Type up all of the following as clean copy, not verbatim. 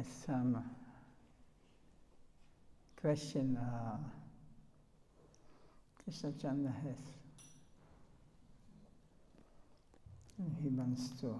has some question. Krishna Chandra has. And he wants to.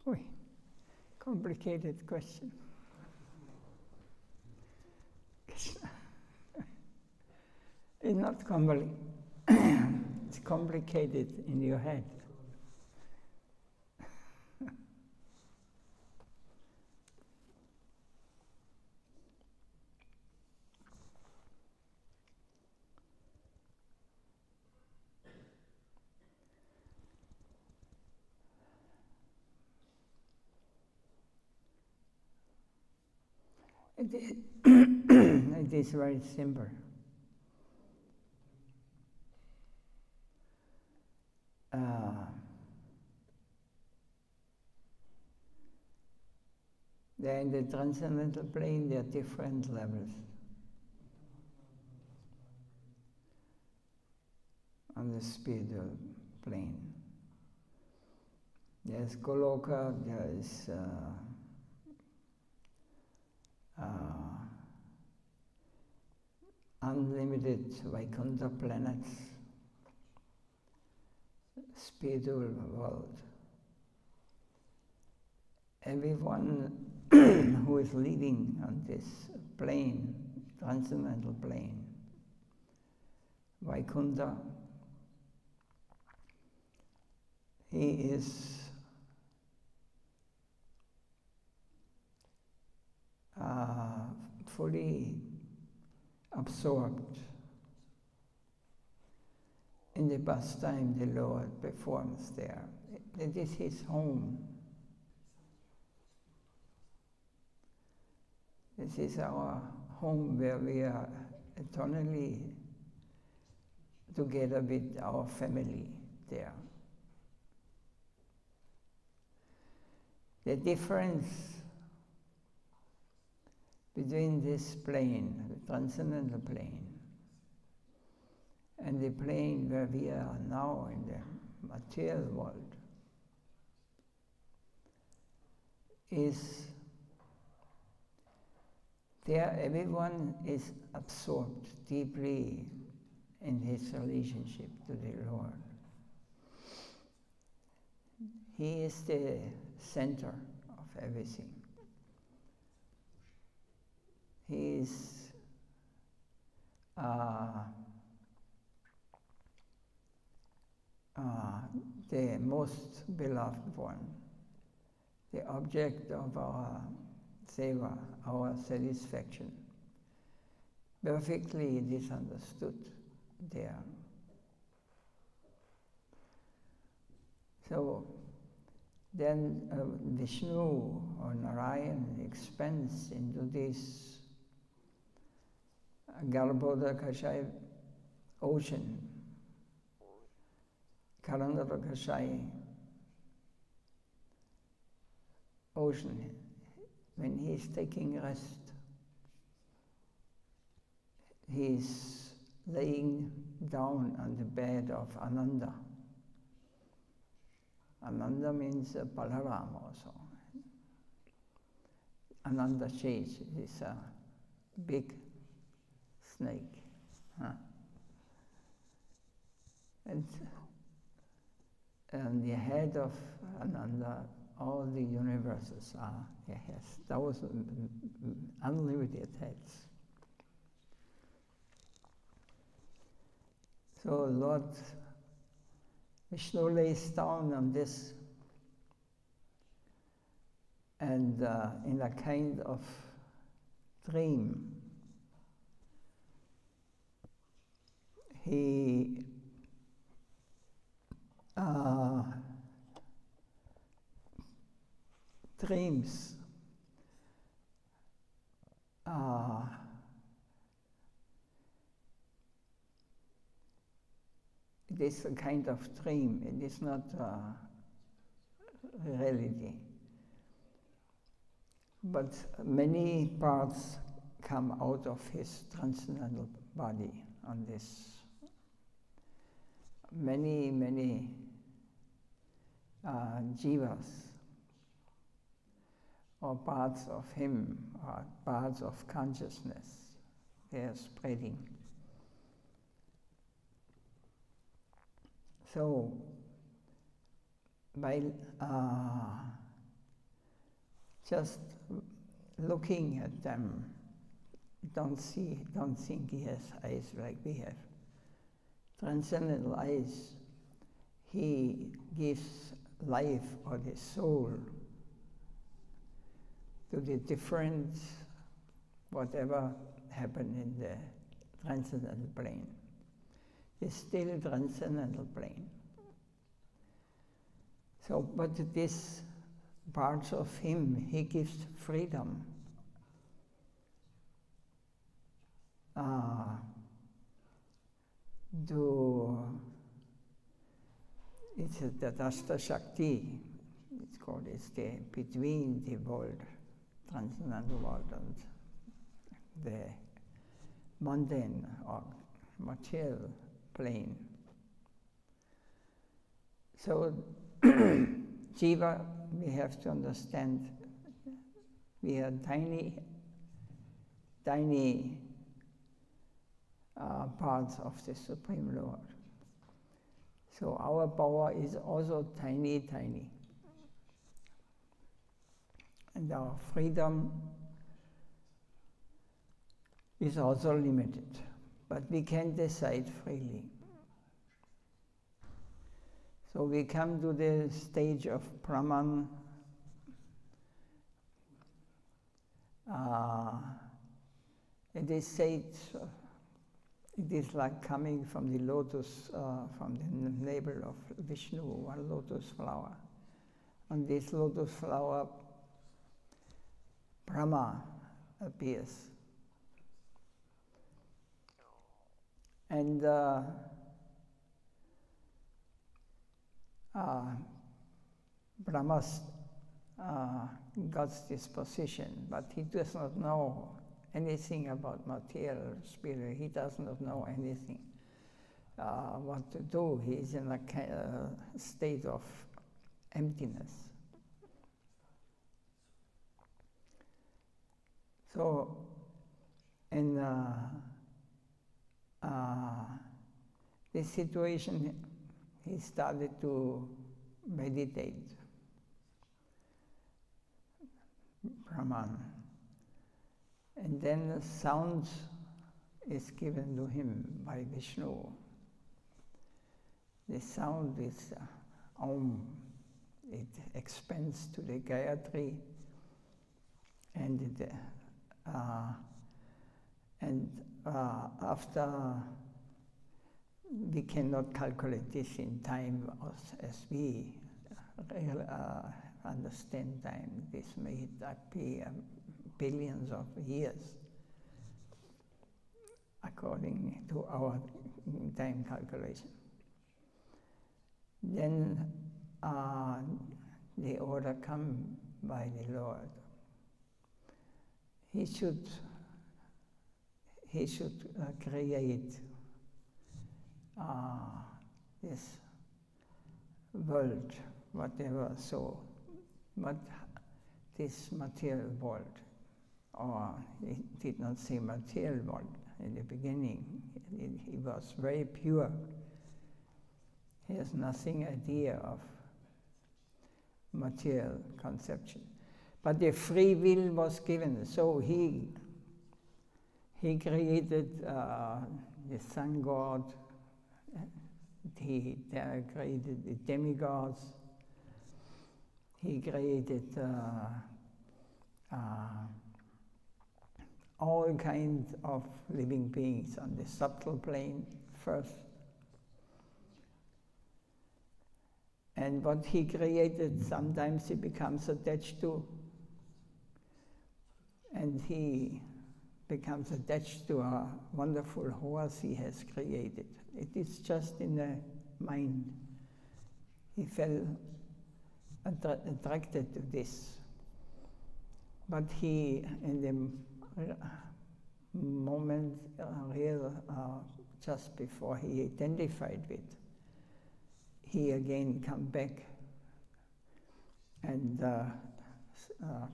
Oy, complicated question. It's not complicated. It's complicated in your head. It is very simple. There in the transcendental plane, there are different levels. On the spiritual plane, there's Goloka, there is unlimited Vaikuntha planets, spiritual world. Everyone who is living on this plane, transcendental plane, Vaikuntha, he is fully absorbed in the pastime the Lord performs there. It is his home. This is our home where we are eternally together with our family there. The difference between this plane, the transcendental plane, and the plane where we are now in the material world is there everyone is absorbed deeply in his relationship to the Lord. He is the center of everything. He is the most beloved one, the object of our seva, our satisfaction. Perfectly it is understood there. So Then Vishnu or Narayan expands into this Garbhodakashaya ocean, Karandakashaya ocean. When he is taking rest, he is laying down on the bed of Ananda. Ananda means Balaram also. Ananda Shej is a big snake. And on the head of Ananda, all the universes are. He has 1,000 unlimited heads. So Lord Vishnu lays down on this, and in a kind of dream, he dreams it is a kind of dream, it is not reality. But many parts come out of his transcendental body on this. Many jivas, or parts of him, or parts of consciousness, they are spreading. So, by just looking at them, don't think he has eyes like we have. Transcendental eyes, he gives life or the soul to the different whatever happened in the transcendental plane. It's still transcendental plane. So, but this parts of him, he gives freedom. It's the Dasta Shakti, it's called, it's the between the world, transcendental world, and the mundane or material plane. So, Jiva, we have to understand, we are tiny parts of the Supreme Lord. So our power is also tiny. And our freedom is also limited, but we can decide freely. So we come to the stage of Brahman. It is said, it is like coming from the lotus, from the navel of Vishnu, one lotus flower. On this lotus flower, Brahma appears. And Brahma got this position, but he does not know anything about material, spirit. He does not know anything what to do. He is in a state of emptiness. So, in this situation, he started to meditate, Brahman. And then a sound is given to him by Vishnu. The sound is Om. It expands to the Gayatri, and after, we cannot calculate this in time as we understand time. This may be billions of years, according to our time calculation. Then the order come by the Lord. He should create this world, whatever. So, but this material world, or he did not say material world in the beginning. He was very pure. He has nothing idea of material conception. But the free will was given, so he created the sun god, he created the demigods, he created all kinds of living beings on the subtle plane first. And what he created, sometimes he becomes attached to, and he becomes attached to a wonderful horse he has created. It is just in the mind. He felt attracted to this. But he, in the moment, just before he identified with, he again come back and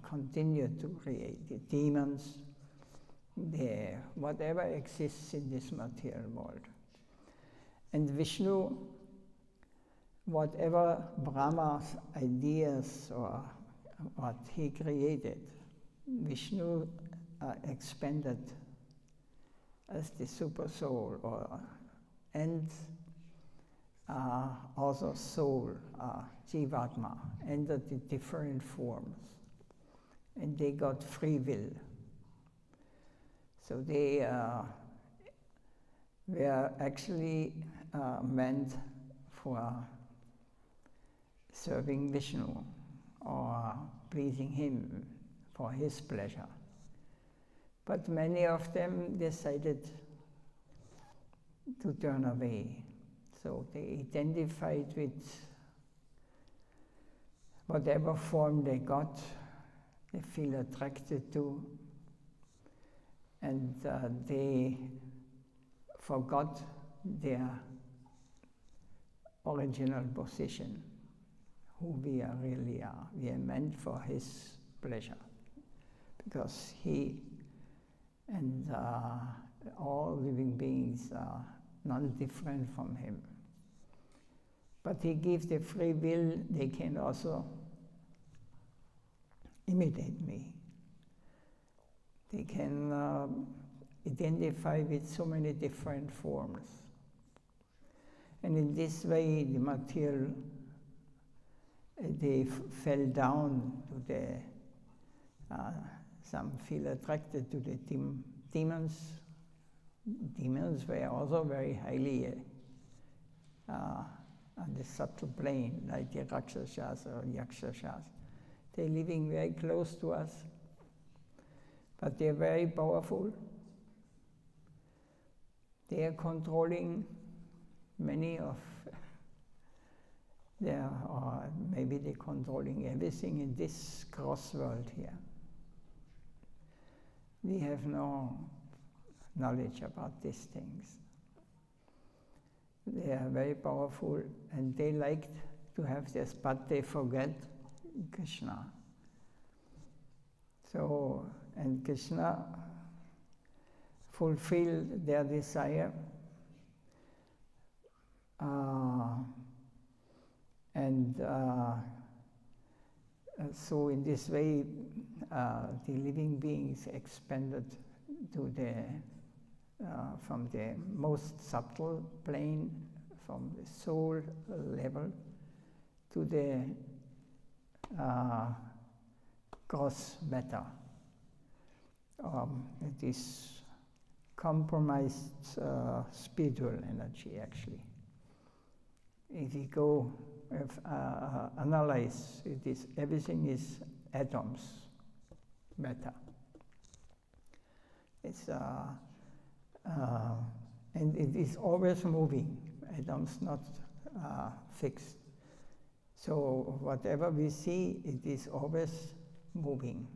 continued to create the demons, whatever exists in this material world. And Vishnu, whatever Brahma's ideas or what he created, Vishnu expanded as the super soul, and also soul, Jivatma, entered the different forms, and they got free will. So they were actually meant for serving Vishnu or pleasing him for his pleasure. But many of them decided to turn away. So they identified with whatever form they got, they feel attracted to, and they forgot their original position, who we really are. We are meant for his pleasure, because he and all living beings are none different from him. But he gives the free will, they can also imitate me. They can identify with so many different forms. And in this way, the material, they fell down to the, some feel attracted to the demons. Demons were also very highly on the subtle plane, like the Rakshasas or Yakshasas. They're living very close to us, but they're very powerful. They are controlling many of their, or maybe they're controlling everything in this cross world here. We have no knowledge about these things. They are very powerful, and they like to have this, but they forget Krishna. So, and Krishna fulfilled their desire, so in this way, the living beings expanded to the from the most subtle plane, from the soul level, to the gross matter. This compromised spiritual energy, actually. if you go analyze it, is everything is atoms, matter. It's and it is always moving. Atoms not fixed. So whatever we see, it is always moving.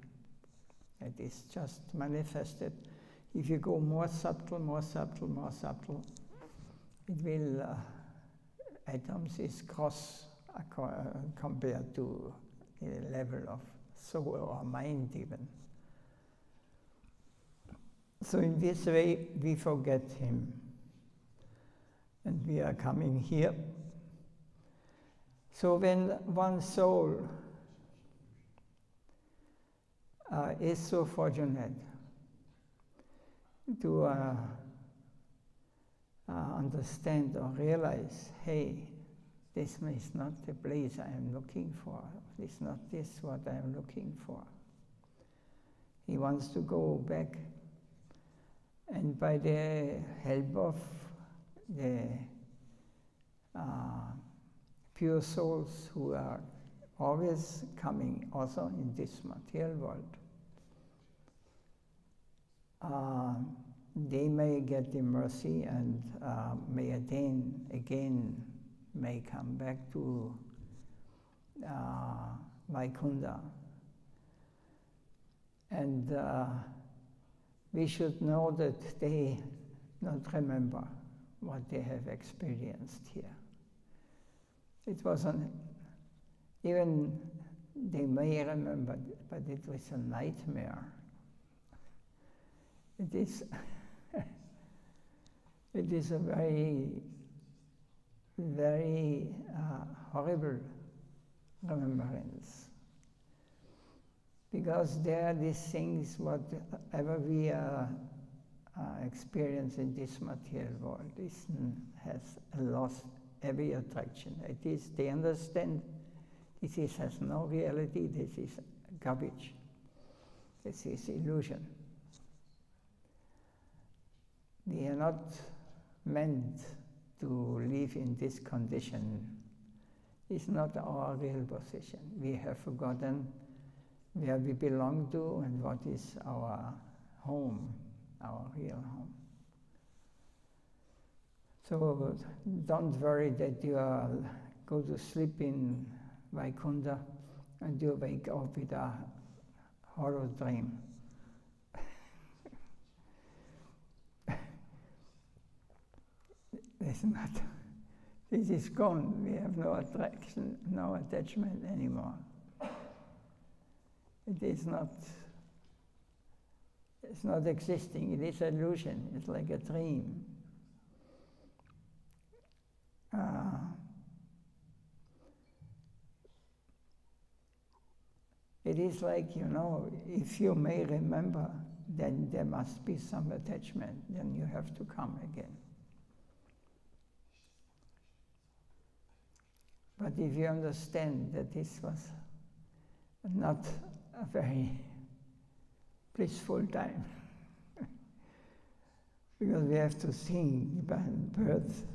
It is just manifested. If you go more subtle, more subtle, more subtle, it will, atoms is gross compared to the level of soul or mind even. So in this way, we forget him. And we are coming here. So when one soul is so fortunate to understand or realize, hey, this is not the place I am looking for. It's not this what I am looking for. He wants to go back. And by the help of the pure souls who are always coming also in this material world, they may get the mercy and may again may come back to Vaikunta. And we should know that they not remember what they have experienced here. It wasn't, even they may remember, but it was a nightmare. It is, it is a very, very horrible remembrance. Because there are these things, whatever we experience in this material world, has lost every attraction. It is, they understand this has no reality, this is garbage, this is illusion. We are not meant to live in this condition. It's not our real position. We have forgotten where we belong to and what is our home, our real home. So don't worry that you go to sleep in Vaikunta and you wake up with a horror dream. It's not. This is gone. We have no attraction, no attachment anymore. It is not. It's not existing. It is illusion. It's like a dream. It is like, if you may remember, then there must be some attachment. Then you have to come again. But if you understand that this was not a very blissful time, because we have to sing about birth,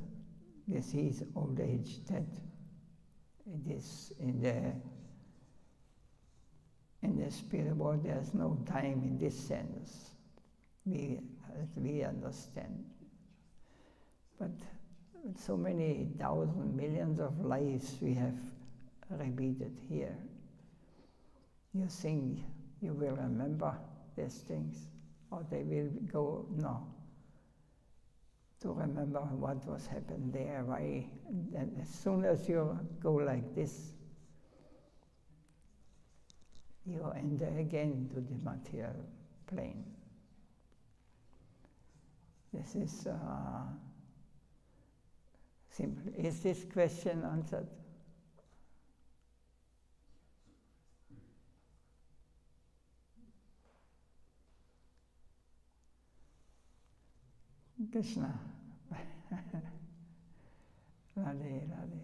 disease, old age, death. It is in the spirit world, there's no time in this sense. We understand. But so many thousands, millions of lives we have repeated here. You think you will remember these things, or they will go, no. To remember what was happened there, why, and as soon as you go like this, you enter again to the material plane. This is simple. Is this question answered? Krishna. Radhe, Radhe.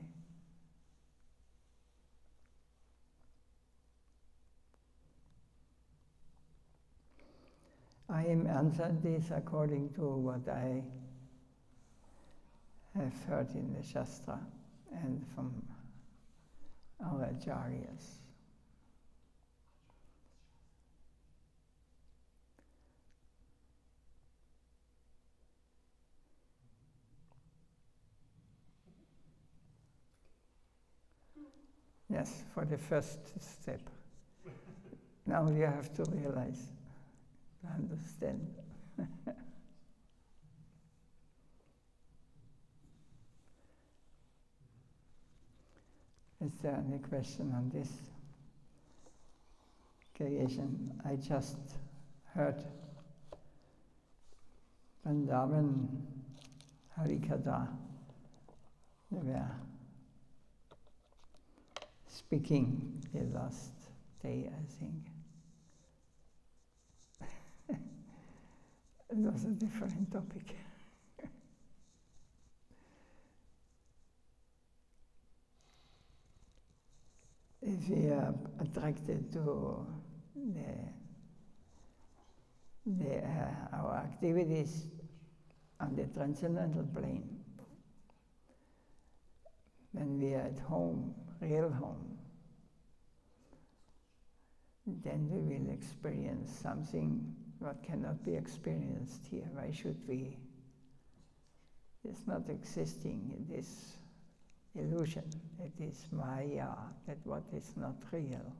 I am answered this according to what I have heard in the Shastra. and from our acharyas. Yes, for the first step. Now you have to realize, to understand. Is there any question on this creation? I just heard Vrindavan Harikatha. They were speaking the last day, I think. It was a different topic. If we are attracted to our activities on the transcendental plane, when we are at home, real home, then we will experience something what cannot be experienced here. Why should we? It's not existing in this illusion. It is Maya, that what is not real.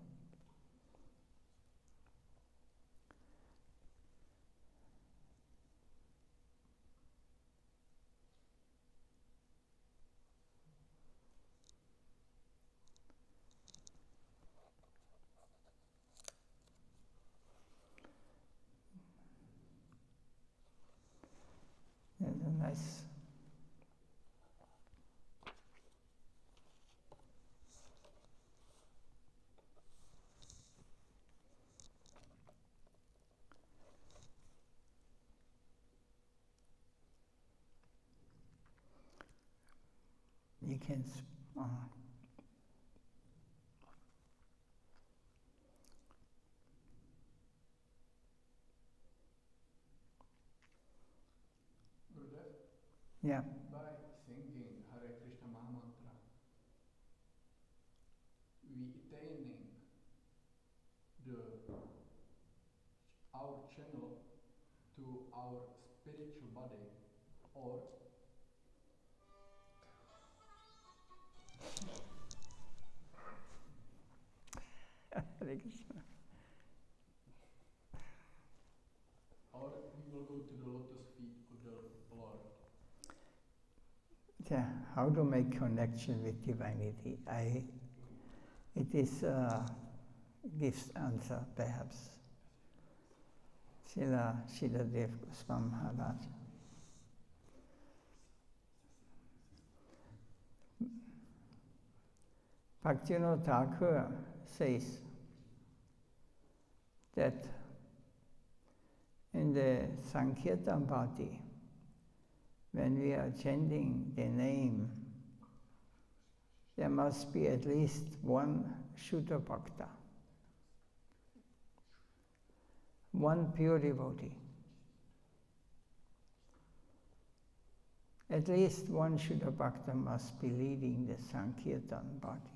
There's a nice you can Gurudev, yeah. by singing Hare Krishna Mahamantra, we attaining our channel to our spiritual body, or Hare Krishna. or we will go to the lotus feet of the Lord. Yeah, how to make connection with divinity? It is gives answer perhaps. Srila Dev Goswami Maharaj. Bhaktivinoda Thakur says that in the Sankirtan party, when we are chanting the name, there must be at least one Shuddha Bhakta, one pure devotee. At least one Shuddha Bhakta must be leading the Sankirtan party.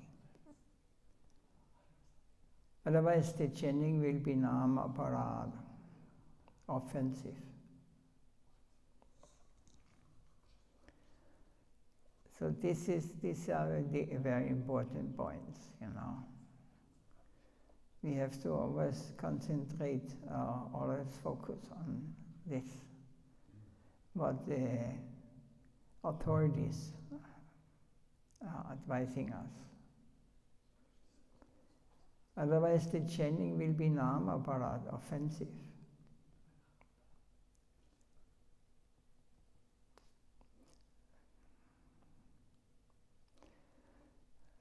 Otherwise the chanting will be nama parad, offensive. So these are the very important points, you know. We have to always concentrate, always focus on this, what the authorities are advising us. Otherwise the chanting will be nama parad, offensive.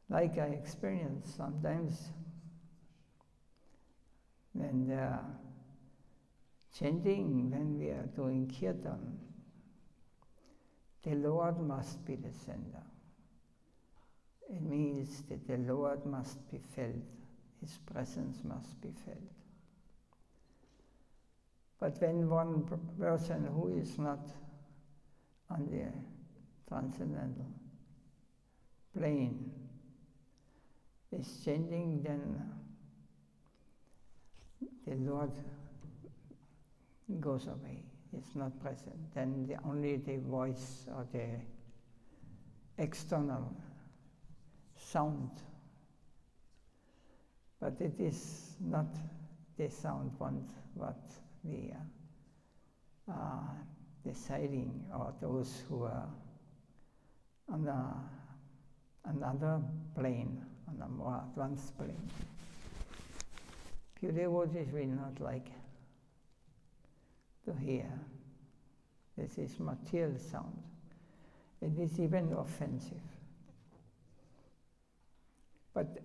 Like I experience sometimes when they are chanting, when we are doing kirtan, the Lord must be the center. It means that the Lord must be felt, His presence must be felt. But when one person who is not on the transcendental plane is changing, then the Lord goes away. It's not present. Then only the voice or the external sound. But it is not the sound what we are deciding, or those who are on another plane, on a more advanced plane. Pure devotees will not like to hear. This is material sound. It is even offensive. But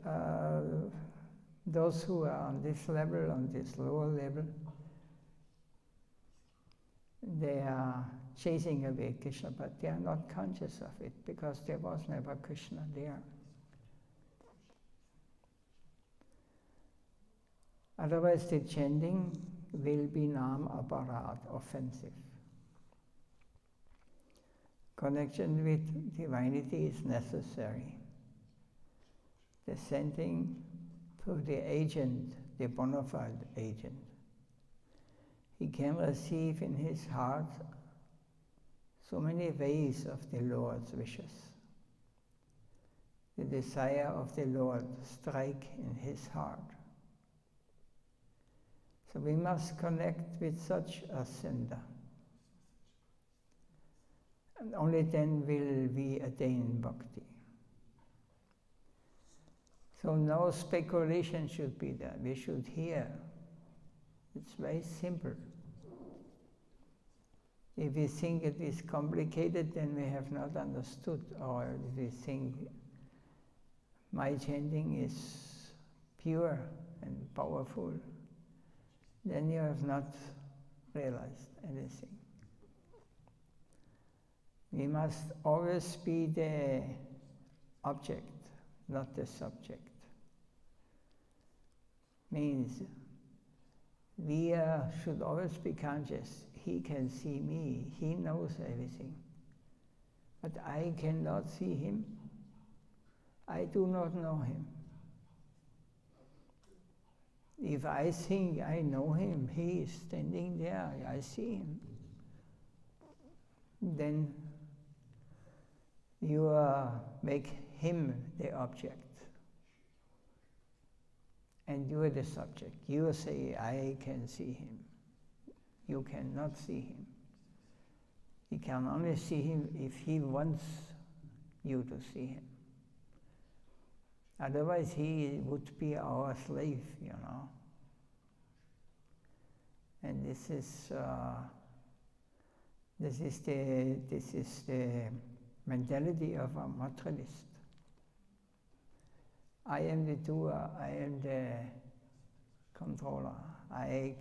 those who are on this level, on this lower level, they are chasing away Krishna, but they are not conscious of it, because there was never Krishna there. Otherwise the chanting will be nam aparat, offensive. Connection with divinity is necessary. The sending through the agent, the bona fide agent. He can receive in his heart so many ways of the Lord's wishes. The desire of the Lord strike in his heart. So we must connect with such a sender. And only then will we attain bhakti. So no speculation should be there. We should hear. It's very simple. If we think it is complicated, then we have not understood. Or if we think my chanting is pure and powerful, then you have not realized anything. We must always be the object, not the subject. Means we should always be conscious. He can see me, he knows everything. But I cannot see him. I do not know him. If I think I know him, he is standing there, I see him. Then you make him the object. And you are the subject. You say, I can see him. You cannot see him. You can only see him if he wants you to see him. Otherwise he would be our slave, you know. And this is the mentality of a materialist. I am the doer, I am the controller, I.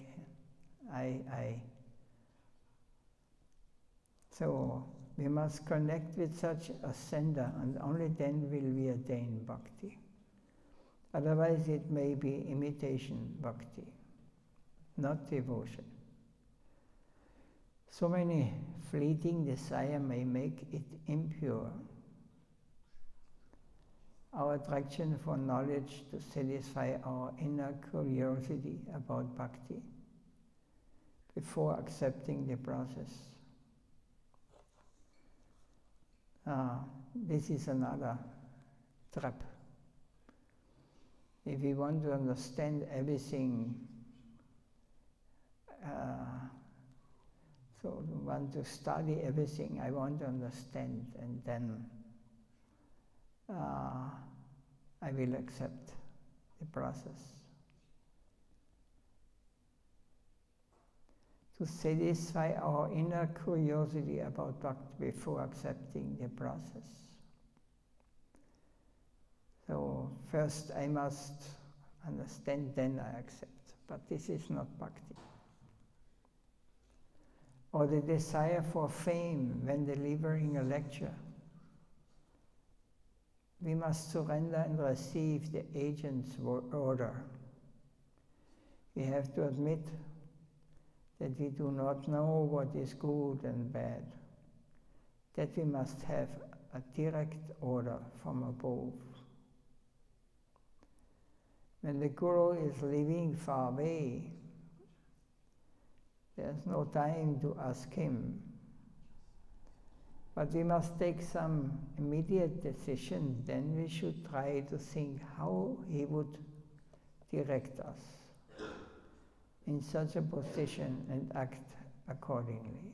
So we must connect with such a sender, and only then will we attain bhakti. Otherwise it may be imitation bhakti, not devotion. So many fleeting desire may make it impure. Our attraction for knowledge to satisfy our inner curiosity about bhakti before accepting the process. This is another trap. If we want to understand everything, so we want to study everything, I want to understand, and then I will accept the process. To satisfy our inner curiosity about bhakti before accepting the process. So first I must understand, then I accept. But this is not bhakti. Or the desire for fame when delivering a lecture. We must surrender and receive the agent's order. We have to admit that we do not know what is good and bad, that we must have a direct order from above. When the Guru is living far away, there's no time to ask him. But we must take some immediate decision, then we should try to think how he would direct us in such a position and act accordingly.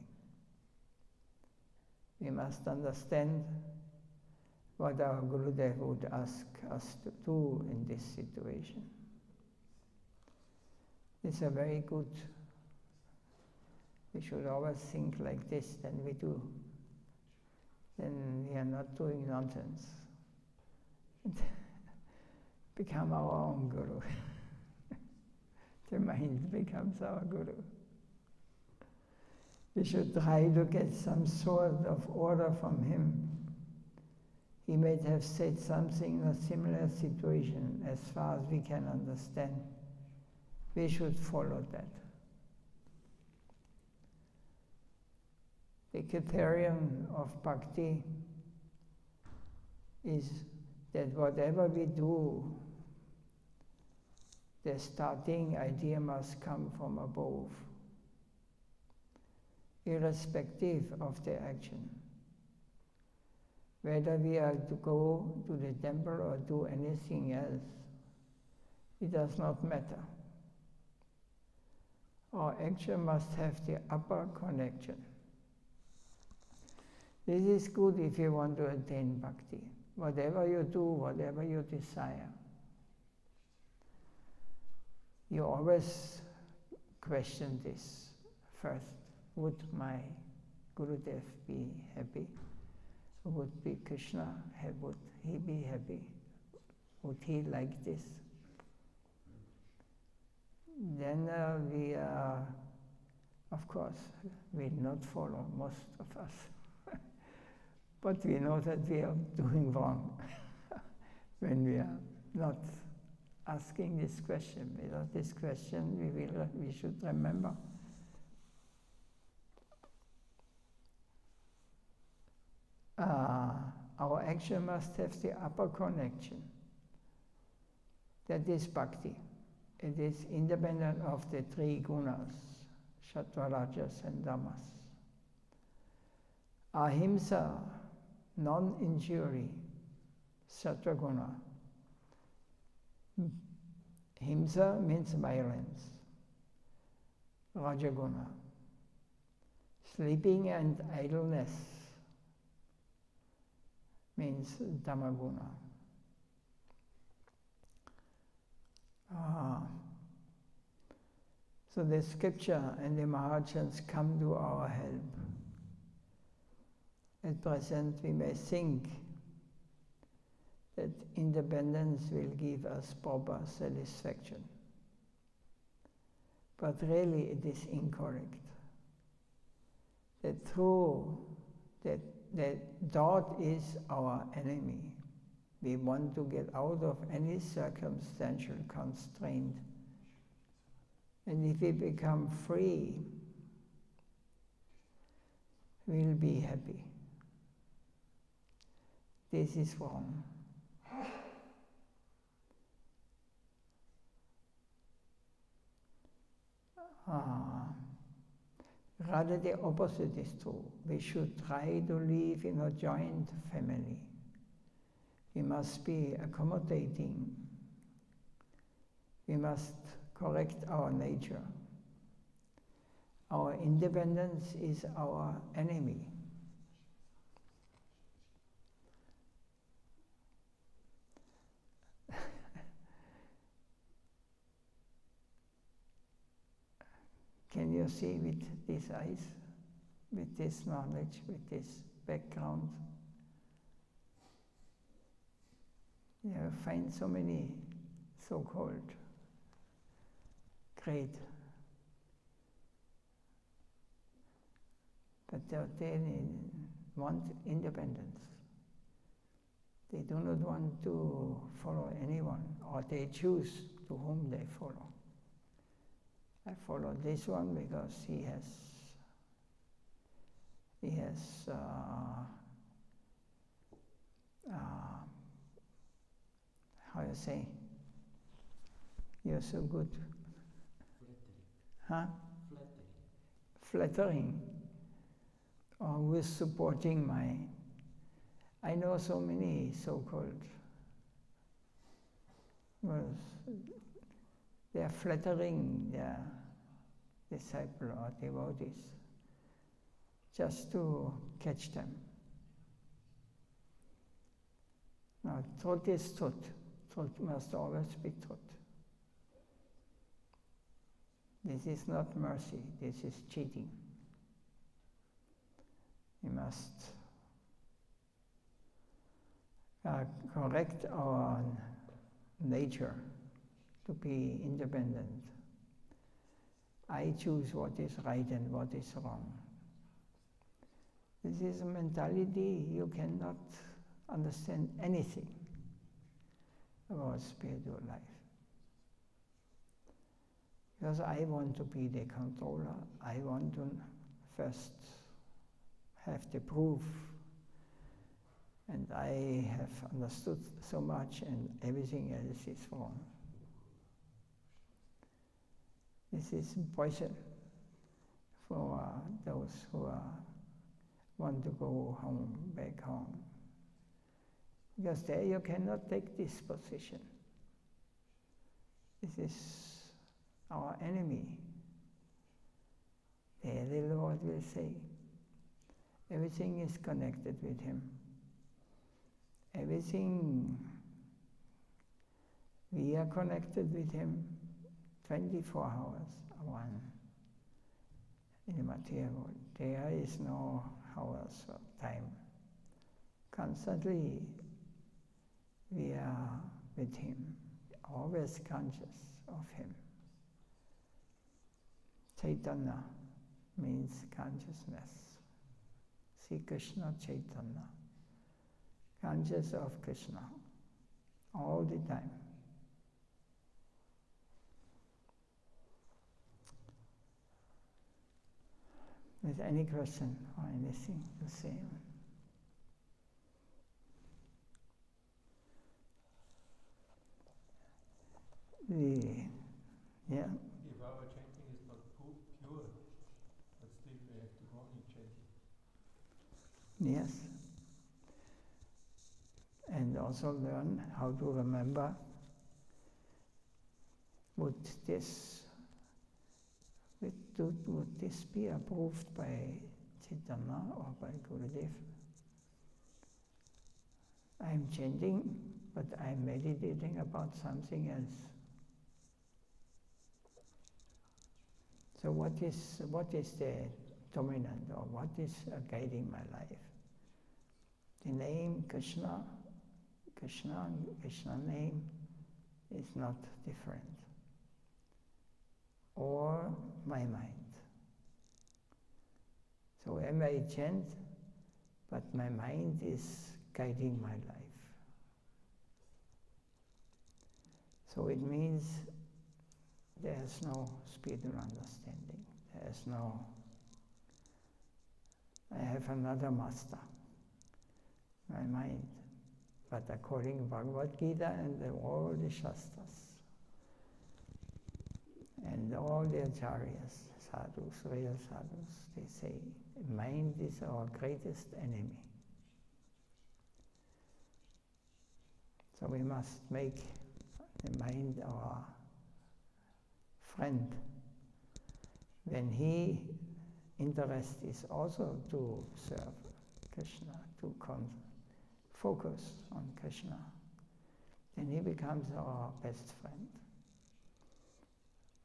We must understand what our Gurudev would ask us to do in this situation. It's a very good, we should always think like this, then we do. Then we are not doing nonsense. Become our own Guru. The mind becomes our Guru. We should try to get some sort of order from him. He may have said something in a similar situation, as far as we can understand. We should follow that. The criterion of Bhakti is that whatever we do, the starting idea must come from above, irrespective of the action. Whether we are to go to the temple or do anything else, it does not matter. Our action must have the upper connection. This is good if you want to attain Bhakti. Whatever you do, whatever you desire, you always question this first. Would my Gurudev be happy? Would be Krishna, would he be happy? Would he like this? Then we of course, will not follow, most of us. But we know that we are doing wrong when we are not asking this question. Without this question, we should remember. Our action must have the upper connection. That is Bhakti. It is independent of the three gunas, Sattva, Rajas and Tamas. Ahimsa, non-injury, Sattva guna. Himsa means violence, Rajaguna. Sleeping and idleness means Tamaguna. So the scripture and the Maharajas come to our help. At present we may think that independence will give us proper satisfaction. But really it is incorrect. That thought is our enemy. We want to get out of any circumstantial constraint. And if we become free, we'll be happy. This is wrong. Rather the opposite is true. We should try to live in a joint family. We must be accommodating. We must correct our nature. Our independence is our enemy. Can you see with these eyes, with this knowledge, with this background? You find so many so-called great, but they want independence. They do not want to follow anyone, or they choose to whom they follow. I follow this one because he has you say? You're so good. Flattering. Huh? Flattering. Flattering. Or with supporting my... I know so many so-called... Well, they are flattering their disciple or devotees just to catch them. Now, truth is truth. Truth must always be truth. This is not mercy, this is cheating. We must correct our nature to be independent. I choose what is right and what is wrong. This is a mentality you cannot understand anything about spiritual life. Because I want to be the controller, I want to first have the proof, and I have understood so much and everything else is wrong. This is poison for those who want to go home, back home. Because there you cannot take this position. This is our enemy. There the Lord will say, everything is connected with him. Everything, we are connected with him 24 hours, one, in the material world. There is no hours of time. Constantly, we are with him, always conscious of him. Chaitanya means consciousness. See Krishna Chaitanya. Conscious of Krishna all the time. Is there any question or anything to say? Yeah. If our chanting is not pure, but still we have to go on chanting. Yes. And also learn how to remember, would this be approved by Chaitanya or by Gurudev? I'm chanting, but I'm meditating about something else. So what is the dominant, or what is guiding my life? The name Krishna name is not different. Or my mind. So I may chant, but my mind is guiding my life. So it means there's no spiritual understanding. There's no... I have another master, my mind. But according to Bhagavad Gita and all the Shastras, and all the acharyas, sadhus, real sadhus, they say, mind is our greatest enemy. So we must make the mind our friend. When his interest is also to serve Krishna, to focus on Krishna, then he becomes our best friend.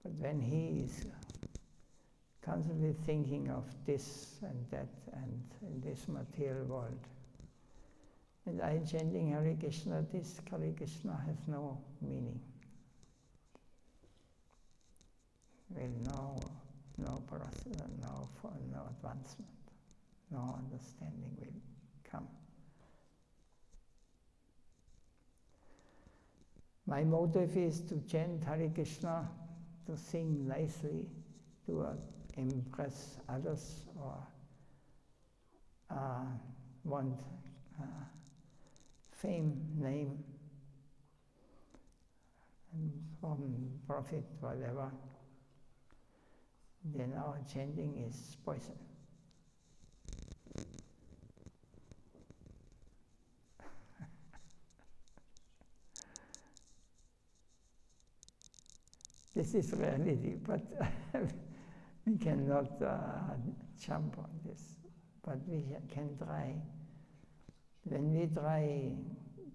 But when he is constantly thinking of this and that and in this material world, and I chanting Hare Krishna, this Hare Krishna has no meaning. Well, no advancement, no understanding will come. My motive is to chant Hare Krishna, to sing nicely, to impress others, or want fame, name. and from profit, whatever, then our chanting is poison. This is reality, but we cannot jump on this. But we can try. When we try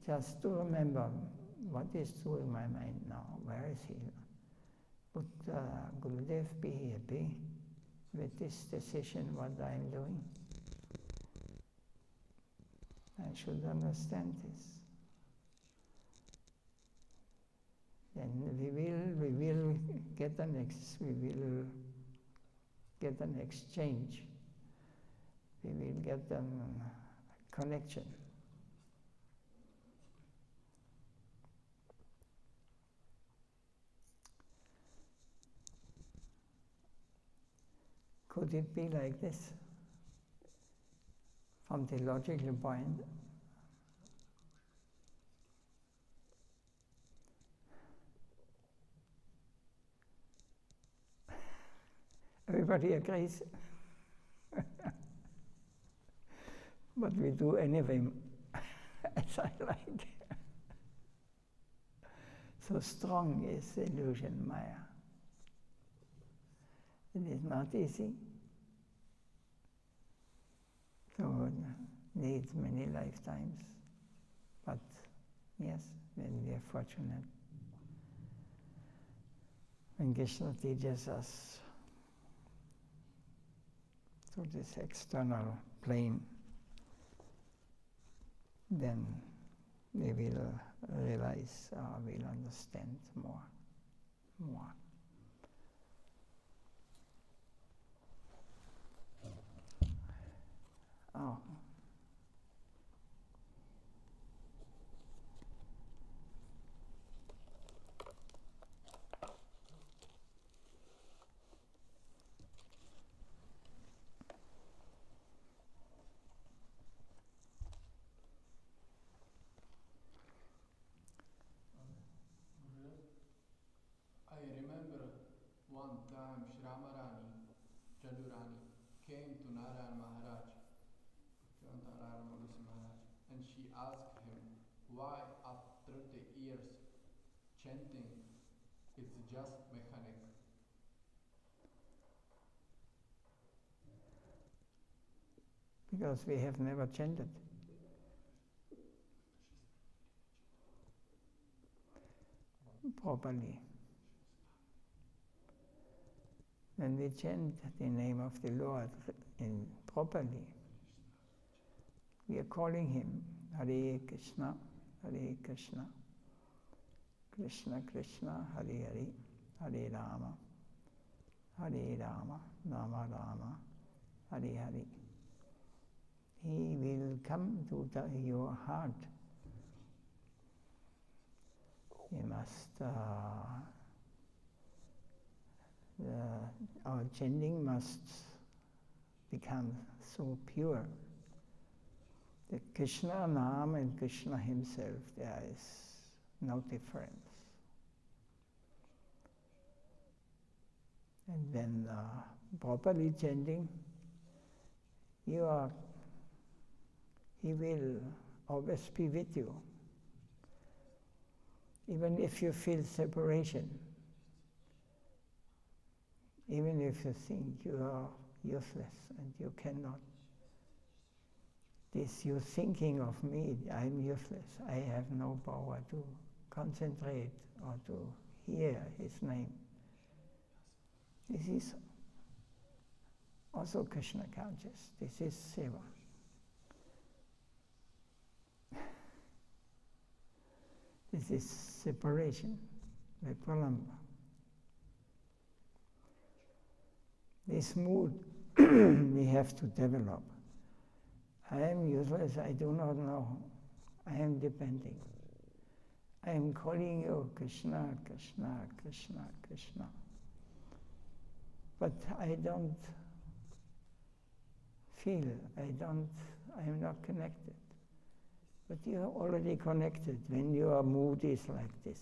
just to remember what is true in my mind now, where is he? Would Gurudev be happy with this decision, what I am doing? I should understand this. Then we will get an exchange. We will get a connection. Could it be like this? From the logical point, everybody agrees. But we do anything as I like. So strong is illusion, Maya. It is not easy. So it needs many lifetimes. But yes, when we are fortunate. When Krishna teaches us through this external plane, then we will realize, we'll understand more. Oh. I remember one time Shramarani, Jadurani, came to Narayan Maharaj, and she asked him why after 30 years chanting it's just mechanic. Because we have never chanted. Properly. When we chant the name of the Lord properly, we are calling him Hare Krishna, Hare Krishna, Krishna Krishna, Hare Hare, Hare Rama, Hare Rama, Rama Rama, Hare Hare. He will come to your heart. You must, our chanting must become so pure. The Krishna Nam and Krishna himself, there is no difference. And then properly chanting, he will always be with you. Even if you feel separation, even if you think you are useless and you cannot, this you thinking of me, I'm useless, I have no power to concentrate or to hear his name. This is also Krishna conscious. This is seva. This is separation, vipralamba. This mood we have to develop. I am useless, I do not know. I am depending. I am calling you Krishna, Krishna, Krishna, Krishna. But I don't feel, I am not connected. But you are already connected when your mood is like this.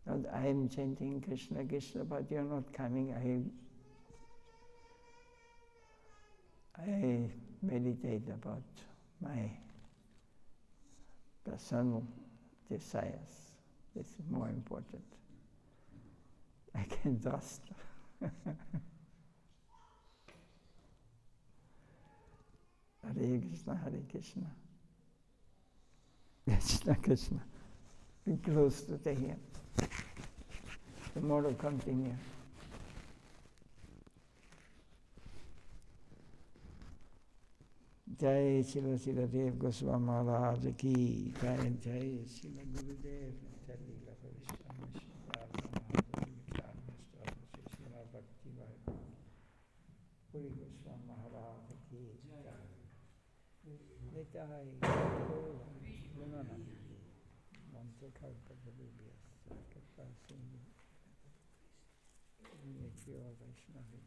Not I am chanting Krishna, Krishna, but you're not coming. I meditate about my personal desires. This is more important. I can trust. Hare Krishna, Hare Krishna. Krishna, Krishna. Be close to the here. Tomorrow continue. Jai Srila Srila Dev Goswami Maharaj ki Jai Jai Srila Gurudev Srila Goswami Srila Bhakti Puri Goswami Maharaj ki Jai Nitai Gaura Gunana Mantrakalpa Garudyas Kappa Sindhu Nityo Vaishnava